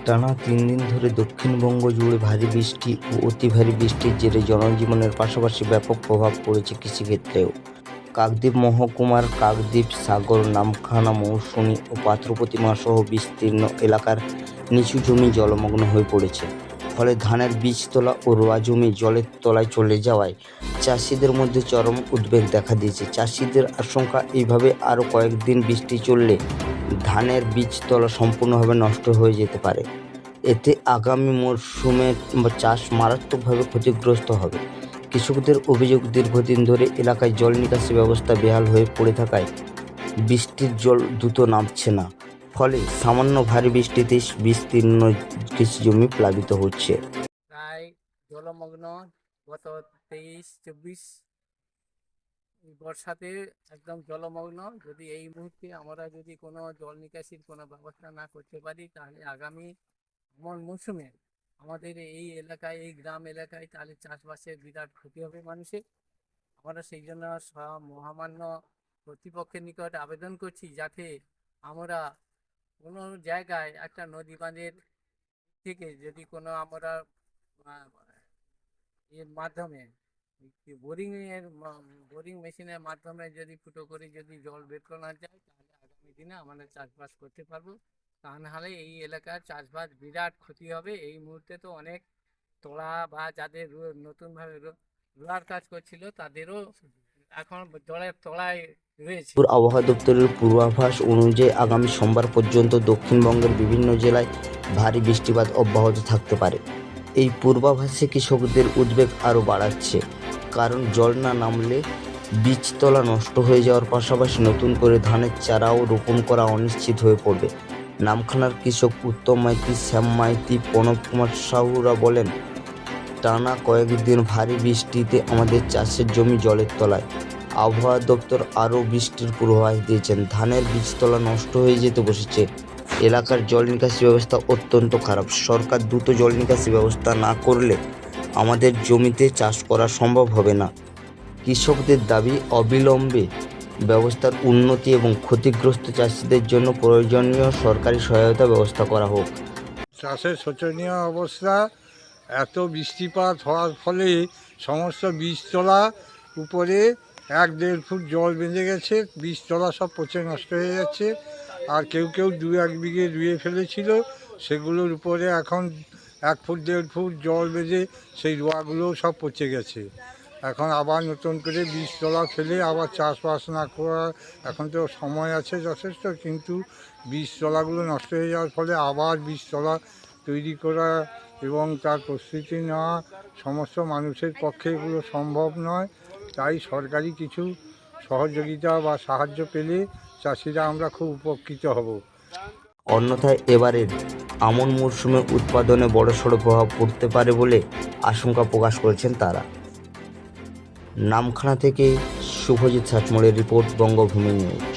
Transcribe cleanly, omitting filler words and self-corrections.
টানা ৩ দিন ধরে দক্ষিণবঙ্গ জুড়ে ভারী বৃষ্টি ও অতি ভারী বৃষ্টির জেরে জনজীবনের পাশাপাশি ব্যাপক প্রভাব পড়েছে কৃষিক্ষেত্রেও। কাকদ্বীপ মহকুমার কাকদ্বীপ, সাগর, নামখানা, মৌসুমী ও পাথরপ্রতিমা সহ বিস্তীর্ণ এলাকার নিচু জমি জলমগ্ন হয়ে পড়েছে। ফলে ধানের বীজ তোলা ও রোয়া জমি জলের তলায় চলে যাওয়ায় চাষিদের মধ্যে চরম উদ্বেগ দেখা দিয়েছে। চাষিদের আশঙ্কা, এইভাবে আরও কয়েকদিন বৃষ্টি চললে ধানের বীজতলা সম্পূর্ণভাবে নষ্ট হয়ে যেতে পারে। এতে আগামী মরশুমের চাষ মারাত্মকভাবে ক্ষতিগ্রস্ত হবে। কৃষকদের অভিযোগ, দীর্ঘদিন ধরে এলাকায় জল নিকাশি ব্যবস্থা বেহাল হয়ে পড়ে থাকায় বৃষ্টির জল দ্রুত নামছে না। ফলে সামান্য ভারী বৃষ্টিতেই বিস্তীর্ণ কৃষিজমি প্লাবিত হচ্ছে। প্রায় জলমগ্ন গত 23-24 বর্ষাতে একদম জলমগ্ন। যদি এই মুহূর্তে আমরা যদি কোনো জল নিকাশির কোনো ব্যবস্থা না করতে পারি, তাহলে আগামী মৌসুমে আমাদের এই এলাকায়, এই গ্রাম এলাকায়, তাহলে চাষবাসের বিরাট ক্ষতি হবে মানুষের। আমরা সেই জন্য মহামান্য কর্তৃপক্ষের নিকট আবেদন করছি, যাতে আমরা কোনো জায়গায় একটা নদী বাঁধের থেকে যদি কোনো আমরা এর মাধ্যমে বোরিং মেশিনের মাধ্যমে যদি ফুটো করে যদি জল বের করা যায়, তাহলে আগামী দিনে আমরা চাষবাস করতে পারবো। তা নাহলে এই এলাকার চাষবাস বিরাট ক্ষতি হবে। এই মুহূর্তে তো অনেক তোলা বা যাদের নতুনভাবে রোয়ার কাজ করছিল, তাদেরও এখন জলের তলায় রয়েছে। আবহাওয়া দপ্তরের পূর্বাভাস অনুযায়ী আগামী সোমবার পর্যন্ত দক্ষিণবঙ্গের বিভিন্ন জেলায় ভারী বৃষ্টিপাত অব্যাহত থাকতে পারে। এই পূর্বাভাসে কৃষকদের উদ্বেগ আরও বাড়াচ্ছে, কারণ জল না নামলে বীজতলা নষ্ট হয়ে যাওয়ার পাশাপাশি নতুন করে ধানের চারাও রোপণ করা অনিশ্চিত হয়ে পড়বে। নামখানার কৃষক উত্তম মাইতি, শ্যাম মাইতি, প্রণব কুমার সাহুরা বলেন, টানা কয়েকদিন ভারী বৃষ্টিতে আমাদের চাষের জমি জলের তলায়। আবহাওয়া দপ্তর আরও বৃষ্টির পূর্বাভাস দিয়েছেন। ধানের বীজতলা নষ্ট হয়ে যেতে বসেছে। এলাকার জল নিকাশি ব্যবস্থা অত্যন্ত খারাপ। সরকার দ্রুত জল নিকাশি ব্যবস্থা না করলে আমাদের জমিতে চাষ করা সম্ভব হবে না। কৃষকদের দাবি, অবিলম্বে ব্যবস্থার উন্নতি এবং ক্ষতিগ্রস্ত চাষিদের জন্য প্রয়োজনীয় সরকারি সহায়তা ব্যবস্থা করা হোক। চাষের শোচনীয় অবস্থা। এত বৃষ্টিপাত হওয়ার ফলে সমস্ত বীজতলা উপরে 1-1.5 ফুট জল বেঁধে গেছে। বীজতলা সব পচে নষ্ট হয়ে যাচ্ছে। আর কেউ 2-1 বিঘে রুয়ে ফেলেছিল, সেগুলোর উপরে এখন 1 ফুট 1.5 ফুট জল বেঁধে সেই রোয়াগুলোও সব পচে গেছে। এখন আবার নতুন করে বীজতলা ফেলে আবার চাষবাস না করার এখন তো সময় আছে যথেষ্ট, কিন্তু বীজতলাগুলো নষ্ট হয়ে যাওয়ার ফলে আবার বীজতলা তৈরি করা এবং তার প্রস্তুতি নেওয়া সমস্ত মানুষের পক্ষে এগুলো সম্ভব নয়। তাই সরকারি কিছু সহযোগিতা বা সাহায্য পেলে চাষিরা আমরা খুব উপকৃত হব। অন্যথায় এবারের আমন মরশুমে উৎপাদনে বড়সড় প্রভাব পড়তে পারে বলে আশঙ্কা প্রকাশ করেছেন তারা। নামখানা থেকে শুভজিৎ সাচমোড়ের রিপোর্ট, বঙ্গভূমি নিউজ।